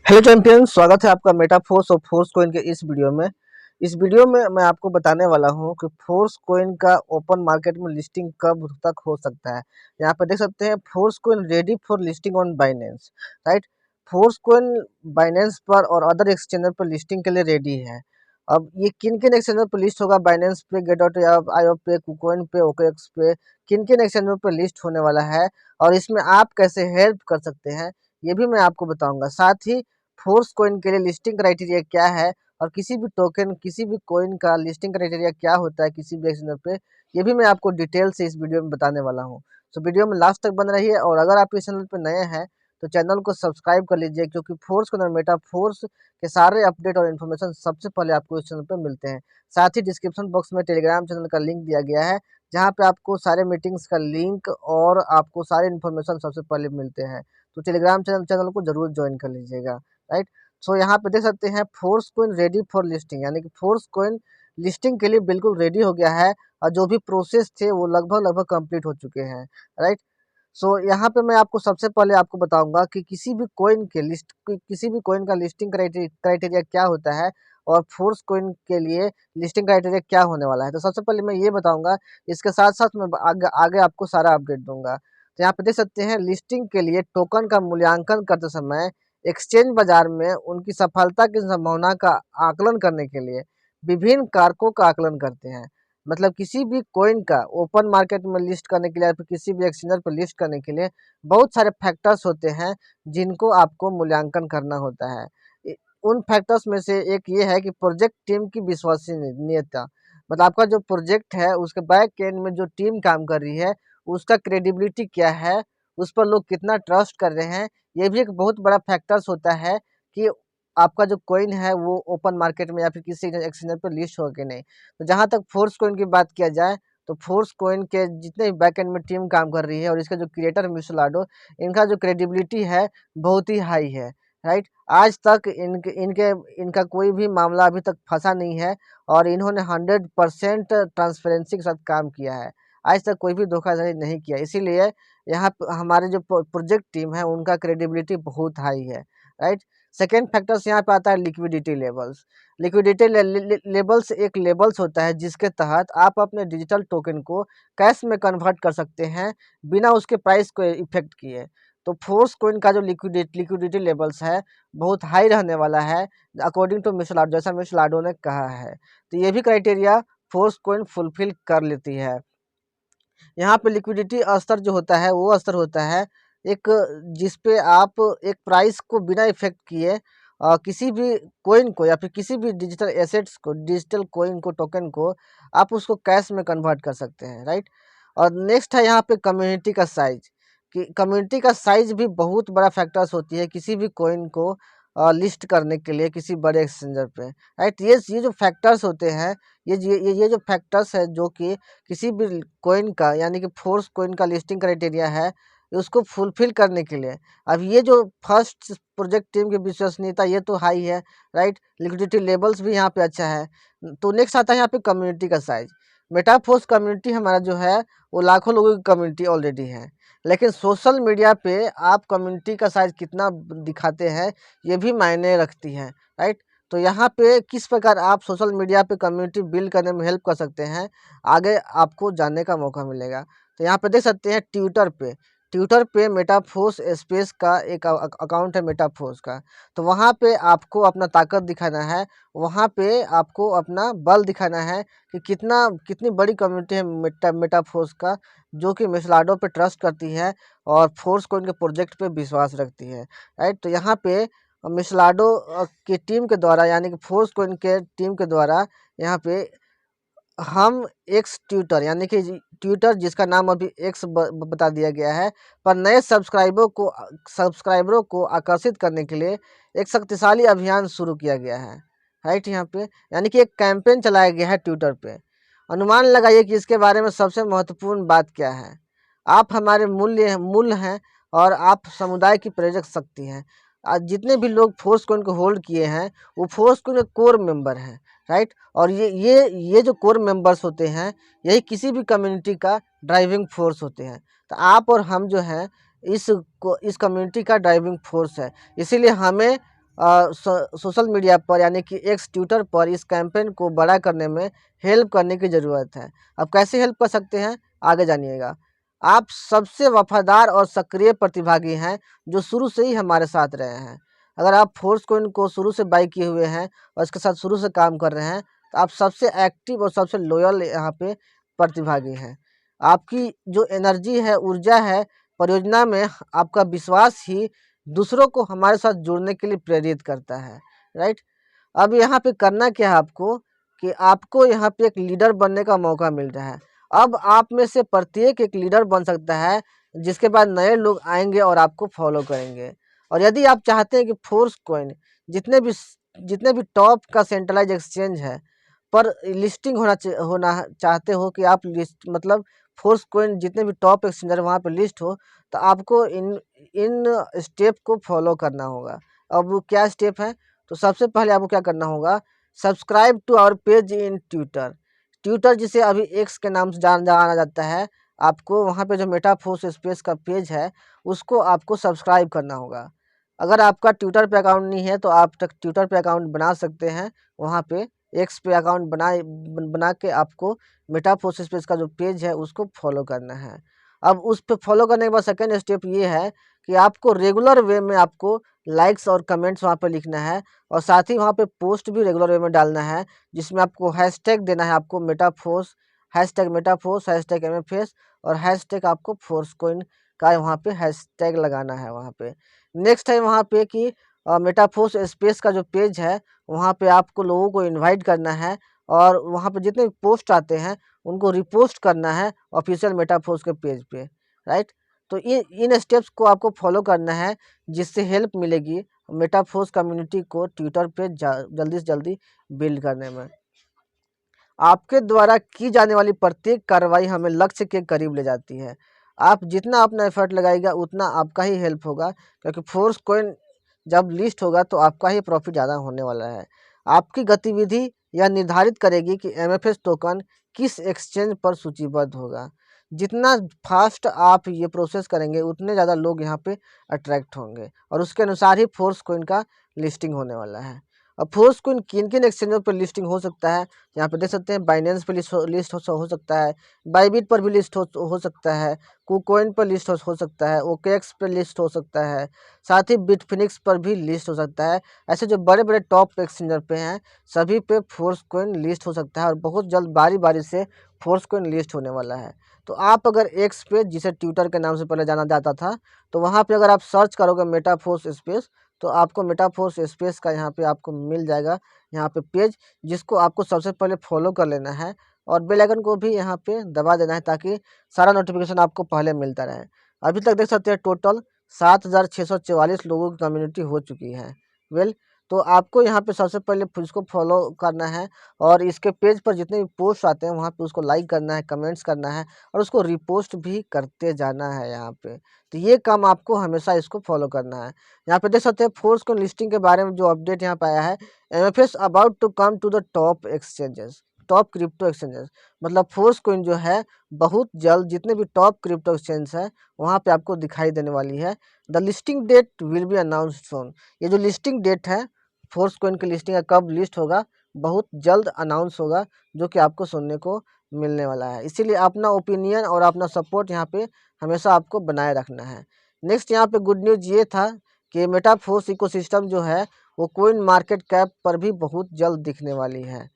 Hello champion, स्वागत है आपका मेटाफोर्स और फोर्स कोइन के इस वीडियो में मैं आपको बताने वाला हूं कि फोर्स कोइन का ओपन मार्केट में लिस्टिंग कब तक हो सकता है। यहाँ पे देख सकते हैं force coin ready for listing on Binance. Right, force coin Binance पर और अदर एक्सचेंजर पर लिस्टिंग के लिए रेडी है। अब ये किन किन एक्सचेंजर पर लिस्ट होगा? बाइनेंस पे, गेट डॉट आईओ पे, कुकोइन पे, ओकेएक्स पे, किन किन एक्सचेंजर पर लिस्ट होने वाला है और इसमें आप कैसे हेल्प कर सकते हैं ये भी मैं आपको बताऊंगा। साथ ही फोर्स कोइन के लिए लिस्टिंग क्राइटेरिया क्या है और किसी भी टोकन, किसी भी कोइन का लिस्टिंग क्राइटेरिया क्या होता है किसी भी एक्सचेंजर पे, ये भी मैं आपको डिटेल से इस वीडियो में बताने वाला हूँ। तो वीडियो में लास्ट तक बन रही है और अगर आप इस चैनल पर नए हैं तो चैनल को सब्सक्राइब कर लीजिए, क्योंकि फोर्स कोइन और मेटा फोर्स के सारे अपडेट और इन्फॉर्मेशन सबसे पहले आपको इस चैनल पर मिलते हैं। साथ ही डिस्क्रिप्शन बॉक्स में टेलीग्राम चैनल का लिंक दिया गया है, जहाँ पे आपको सारे मीटिंग्स का लिंक और आपको सारे इन्फॉर्मेशन सबसे पहले मिलते हैं। तो टेलीग्राम चैनल को जरूर ज्वाइन कर लीजिएगा। राइट, सो यहाँ पे देख सकते हैं force coin ready for listing, यानी कि फोर्स कोइन लिस्टिंग के लिए बिल्कुल रेडी हो गया है और जो भी प्रोसेस थे वो लगभग कंप्लीट हो चुके हैं। राइट, सो यहाँ पे मैं आपको सबसे पहले आपको बताऊंगा कि किसी भी कोइन का लिस्टिंग क्राइटेरिया क्या होता है और फोर्स कोइन के लिए लिस्टिंग क्राइटेरिया क्या होने वाला है। तो सबसे पहले मैं ये बताऊंगा, इसके साथ साथ मैं आगे आपको सारा अपडेट दूंगा। तो यहाँ पे देख सकते हैं लिस्टिंग के लिए टोकन का मूल्यांकन करते समय एक्सचेंज बाजार में उनकी सफलता की संभावना का आकलन करने के लिए विभिन्न कारकों का आकलन करते हैं। मतलब किसी भी कोइन का ओपन मार्केट में लिस्ट करने के लिए या फिर किसी भी एक्सचेंजर पर लिस्ट करने के लिए बहुत सारे फैक्टर्स होते हैं जिनको आपको मूल्यांकन करना होता है। उन फैक्टर्स में से एक ये है कि प्रोजेक्ट टीम की विश्वसनीयता। मतलब आपका जो प्रोजेक्ट है उसके बैक एंड में जो टीम काम कर रही है उसका क्रेडिबिलिटी क्या है, उस पर लोग कितना ट्रस्ट कर रहे हैं, ये भी एक बहुत बड़ा फैक्टर्स होता है कि आपका जो कॉइन है वो ओपन मार्केट में या फिर किसी एक्सचेंजर पर लिस्ट हो कि नहीं। तो जहाँ तक फोर्स कॉइन की बात किया जाए तो फोर्स कॉइन के जितने भी बैक एंड में टीम काम कर रही है और इसका जो क्रिएटर मिस्टर लाडो, इनका जो क्रेडिबिलिटी है बहुत ही हाई है। राइट, आज तक इनका कोई भी मामला अभी तक फंसा नहीं है और इन्होंने 100% ट्रांसपेरेंसी के साथ काम किया है। आज तक कोई भी धोखाधड़ी नहीं किया, इसीलिए यहाँ हमारे जो प्रोजेक्ट टीम है उनका क्रेडिबिलिटी बहुत हाई है। राइट, सेकेंड फैक्टर्स यहाँ पे आता है लिक्विडिटी लेवल्स। लिक्विडिटी लेवल्स एक लेवल्स होता है जिसके तहत आप अपने डिजिटल टोकन को कैश में कन्वर्ट कर सकते हैं बिना उसके प्राइस को इफेक्ट किए। तो फोर्स कोइन का जो लिक्विडिटी लेवल्स है बहुत हाई रहने वाला है, अकॉर्डिंग टू मिस्टर लाडो, जैसा मिस्टर लाडो ने कहा है। तो ये भी क्राइटेरिया फोर्स कोइन फुलफिल कर लेती है। यहाँ पे लिक्विडिटी स्तर जो होता है वो स्तर होता है एक, जिस पे आप एक प्राइस को बिना इफेक्ट किए किसी भी कोइन को या फिर किसी भी डिजिटल एसेट्स को, डिजिटल कोइन को, टोकन को आप उसको कैश में कन्वर्ट कर सकते हैं। राइट, और नेक्स्ट है यहाँ पे कम्युनिटी का साइज। कि कम्युनिटी का साइज भी बहुत बड़ा फैक्टर्स होती है किसी भी कोइन को लिस्ट करने के लिए किसी बड़े एक्सचेंजर पे। राइट, ये जो फैक्टर्स होते हैं, ये जो फैक्टर्स है जो कि किसी भी कोइन का, यानी कि फोर्स कोइन का लिस्टिंग क्राइटेरिया है, उसको फुलफिल करने के लिए अब ये जो फर्स्ट प्रोजेक्ट टीम की विश्वसनीयता ये तो हाई है। राइट, लिक्विडिटी लेवल्स भी यहाँ पे अच्छा है। तो नेक्स्ट आता है यहाँ पे कम्युनिटी का साइज। मेटाफोर्स कम्युनिटी हमारा जो है वो लाखों लोगों की कम्युनिटी ऑलरेडी है, लेकिन सोशल मीडिया पे आप कम्युनिटी का साइज कितना दिखाते हैं ये भी मायने रखती है। राइट, तो यहाँ पे किस प्रकार आप सोशल मीडिया पे कम्युनिटी बिल्ड करने में हेल्प कर सकते हैं, आगे आपको जानने का मौका मिलेगा। तो यहाँ पे देख सकते हैं ट्विटर पे मेटाफोर्स स्पेस का एक अकाउंट है मेटाफोर्स का। तो वहाँ पे आपको अपना ताकत दिखाना है, वहाँ पे आपको अपना बल दिखाना है कि कितनी बड़ी कम्युनिटी है मेटाफोर्स का, जो कि मिसलाडो पे ट्रस्ट करती है और फोर्स को इनके प्रोजेक्ट पे विश्वास रखती है। राइट, तो यहाँ पे मिसलाडो की टीम के द्वारा, यानी कि फोर्स को इनके टीम के द्वारा यहाँ पे हम एक्स ट्विटर, यानी कि ट्विटर जिसका नाम अभी एक्स बता दिया गया है, पर नए सब्सक्राइबरों को आकर्षित करने के लिए एक शक्तिशाली अभियान शुरू किया गया है। राइट, यहाँ पे यानी कि एक कैंपेन चलाया गया है ट्विटर पे। अनुमान लगाइए कि इसके बारे में सबसे महत्वपूर्ण बात क्या है। आप हमारे मूल्य हैं और आप समुदाय की प्रेरक शक्ति हैं। आज जितने भी लोग फोर्स को इनको होल्ड किए हैं वो फोर्स को कोर मेंबर हैं। राइट, और ये जो कोर मेंबर्स होते हैं यही किसी भी कम्युनिटी का ड्राइविंग फोर्स होते हैं। तो आप और हम जो हैं इस कम्युनिटी का ड्राइविंग फोर्स है, इसीलिए हमें सोशल मीडिया पर यानी कि एक्स ट्विटर पर इस कैंपेन को बड़ा करने में हेल्प करने की ज़रूरत है। अब कैसे हेल्प कर सकते हैं, आगे जानिएगा। आप सबसे वफादार और सक्रिय प्रतिभागी हैं जो शुरू से ही हमारे साथ रहे हैं। अगर आप फोर्स कोइन को शुरू से बाई किए हुए हैं और इसके साथ शुरू से काम कर रहे हैं, तो आप सबसे एक्टिव और सबसे लॉयल यहाँ पे प्रतिभागी हैं। आपकी जो एनर्जी है, ऊर्जा है, परियोजना में आपका विश्वास ही दूसरों को हमारे साथ जुड़ने के लिए प्रेरित करता है, राइट। अब यहाँ पे करना क्या है आपको, कि आपको यहाँ पे एक लीडर बनने का मौका मिल रहा है। अब आप में से प्रत्येक एक लीडर बन सकता है, जिसके बाद नए लोग आएंगे और आपको फॉलो करेंगे। और यदि आप चाहते हैं कि फोर्स कोइन जितने भी टॉप का सेंट्रलाइज एक्सचेंज है पर लिस्टिंग होना चाहते हो, कि आप लिस्ट मतलब फोर्स कोइन जितने भी टॉप एक्सचेंजर वहाँ पे लिस्ट हो, तो आपको इन इन स्टेप को फॉलो करना होगा। अब वो क्या स्टेप है, तो सबसे पहले आपको क्या करना होगा, subscribe to our page in Twitter. Twitter जिसे अभी एक्स के नाम से जाना जाता है, आपको वहाँ पे जो मेटाफोर्स स्पेस का पेज है उसको आपको सब्सक्राइब करना होगा। अगर आपका ट्विटर पे अकाउंट नहीं है तो आप ट्विटर पे अकाउंट बना सकते हैं। वहाँ पे एक्स पे अकाउंट बना के आपको मेटाफोर्स स्पेस का जो पेज है उसको फॉलो करना है। अब उस पे फॉलो करने के बाद सेकेंड स्टेप ये है कि आपको रेगुलर वे में आपको लाइक्स और कमेंट्स वहाँ पे लिखना है, और साथ ही वहाँ पे पोस्ट भी रेगुलर वे में डालना है, जिसमें आपको हैशटैग देना है, आपको मेटाफोर्स, हैशटैग MFS और हैशटैग आपको फोर्स कोइन का वहाँ पे हैशटैग लगाना है वहाँ पे। नेक्स्ट है वहाँ पे कि मेटाफोर्स स्पेस का जो पेज है वहाँ पे आपको लोगों को इनवाइट करना है, और वहाँ पे जितने पोस्ट आते हैं उनको रिपोस्ट करना है ऑफिशियल मेटाफोर्स के पेज पे, राइट। तो इन स्टेप्स को आपको फॉलो करना है, जिससे हेल्प मिलेगी मेटाफोर्स कम्युनिटी को ट्विटर पे जल्दी से जल्दी बिल्ड करने में। आपके द्वारा की जाने वाली प्रत्येक कार्रवाई हमें लक्ष्य के करीब ले जाती है। आप जितना अपना एफर्ट लगाएगा उतना आपका ही हेल्प होगा, क्योंकि फोर्स कोइन जब लिस्ट होगा तो आपका ही प्रॉफिट ज़्यादा होने वाला है। आपकी गतिविधि यह निर्धारित करेगी कि MFS टोकन किस एक्सचेंज पर सूचीबद्ध होगा। जितना फास्ट आप ये प्रोसेस करेंगे उतने ज़्यादा लोग यहाँ पे अट्रैक्ट होंगे, और उसके अनुसार ही फोर्स कोइन का लिस्टिंग होने वाला है। अब फोर्स कोइन किन किन एक्सचेंजों पर लिस्टिंग हो सकता है, यहाँ पे देख सकते हैं। बाइनेंस पे लिस्ट हो सकता है, बाइबिट पर भी लिस्ट हो सकता है, कुकोइन पर लिस्ट हो सकता है, OKX पे लिस्ट हो सकता है, साथ ही बिटफिनिक्स पर भी लिस्ट हो सकता है। ऐसे जो बड़े बड़े टॉप एक्सचेंजर पे हैं सभी पे फोर्स कोइन लिस्ट हो सकता है, और बहुत जल्द बारी बारी से फोर्स कोइन लिस्ट होने वाला है। तो आप अगर एक्स पे, जिसे ट्विटर के नाम से पहले जाना जाता था, तो वहाँ पे अगर आप सर्च करोगे मेटाफोर्स स्पेस, तो आपको मेटाफोर्स स्पेस का यहाँ पे आपको मिल जाएगा यहाँ पे पेज, जिसको आपको सबसे पहले फॉलो कर लेना है, और बेल आइकन को भी यहाँ पे दबा देना है, ताकि सारा नोटिफिकेशन आपको पहले मिलता रहे। अभी तक देख सकते हैं टोटल 7,644 लोगों की कम्युनिटी हो चुकी है। वेल, तो आपको यहाँ पे सबसे पहले इसको फॉलो करना है, और इसके पेज पर जितने भी पोस्ट आते हैं वहाँ पे उसको लाइक करना है, कमेंट्स करना है, और उसको रिपोस्ट भी करते जाना है यहाँ पे। तो ये काम आपको हमेशा इसको फॉलो करना है। यहाँ पे देख सकते हैं फोर्स को लिस्टिंग के बारे में जो अपडेट यहाँ पे आया है, MFS about to come to the top exchanges, top crypto exchanges. मतलब फोर्स कोइन जो है बहुत जल्द जितने भी टॉप क्रिप्टो एक्सचेंज है वहाँ पे आपको दिखाई देने वाली है। The listing date will be announced soon. ये जो लिस्टिंग डेट है फोर्स कोइन की लिस्टिंग का कब लिस्ट होगा, बहुत जल्द अनाउंस होगा, जो कि आपको सुनने को मिलने वाला है। इसीलिए अपना ओपिनियन और अपना सपोर्ट यहाँ पे हमेशा आपको बनाए रखना है। नेक्स्ट यहाँ पे गुड न्यूज़ ये था कि मेटाफोर्स इकोसिस्टम जो है वो कोइन मार्केट कैप पर भी बहुत जल्द दिखने वाली है।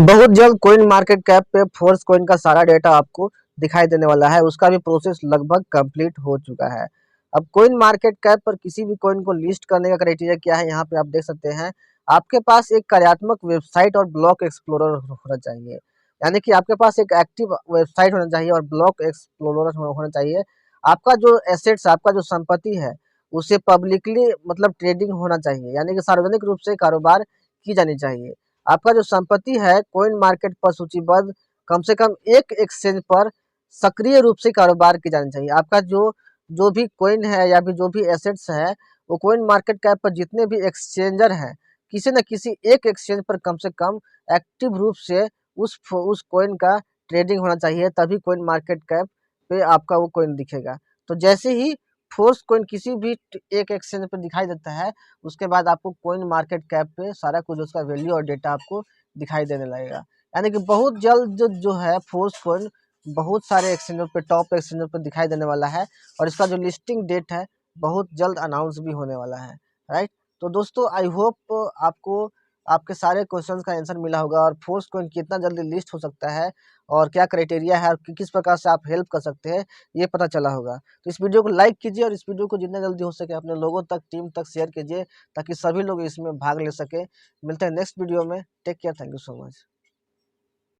बहुत जल्द कोइन मार्केट कैप पे फोर्स कोइन का सारा डेटा आपको दिखाई देने वाला है। उसका भी प्रोसेस लगभग कंप्लीट हो चुका है। अब कोइन मार्केट कैप पर किसी भी कोइन को लिस्ट करने का क्राइटेरिया क्या है, यहाँ पे आप देख सकते हैं। आपके पास एक कार्यात्मक वेबसाइट और ब्लॉक एक्सप्लोरर होना चाहिए, यानी कि आपके पास एक एक्टिव वेबसाइट होना चाहिए और ब्लॉक एक्सप्लोरर होना चाहिए। आपका जो एसेट्स, आपका जो संपत्ति है उसे पब्लिकली मतलब ट्रेडिंग होना चाहिए, यानी कि सार्वजनिक रूप से कारोबार की जानी चाहिए। आपका जो संपत्ति है कोइन मार्केट पर सूचीबद्ध कम से कम एक एक्सचेंज पर सक्रिय रूप से कारोबार की जानी चाहिए। आपका जो जो भी कोइन है या फिर जो भी एसेट्स है वो कोइन मार्केट कैप पर जितने भी एक्सचेंजर हैं किसी न किसी एक एक्सचेंज पर कम से कम एक्टिव रूप से उस कोइन का ट्रेडिंग होना चाहिए, तभी कोइन मार्केट कैप पे आपका वो कोइन दिखेगा। तो जैसे ही फोर्स कॉइन किसी भी एक एक्सचेंज पर दिखाई देता है, उसके बाद आपको कॉइन मार्केट कैप पे सारा कुछ उसका वैल्यू और डेटा आपको दिखाई देने लगेगा। यानी कि बहुत जल्द जो है फोर्स कॉइन बहुत सारे एक्सचेंजों पे, टॉप एक्सचेंजों पे दिखाई देने वाला है, और इसका जो लिस्टिंग डेट है बहुत जल्द अनाउंस भी होने वाला है, राइट। तो दोस्तों आई होप आपको आपके सारे क्वेश्चंस का आंसर मिला होगा, और फोर्स कॉइन कितना जल्दी लिस्ट हो सकता है और क्या क्राइटेरिया है और किस प्रकार से आप हेल्प कर सकते हैं, ये पता चला होगा। तो इस वीडियो को लाइक कीजिए और इस वीडियो को जितना जल्दी हो सके अपने लोगों तक, टीम तक शेयर कीजिए, ताकि सभी लोग इसमें भाग ले सके। मिलते हैं नेक्स्ट वीडियो में। Take care, thank you so much.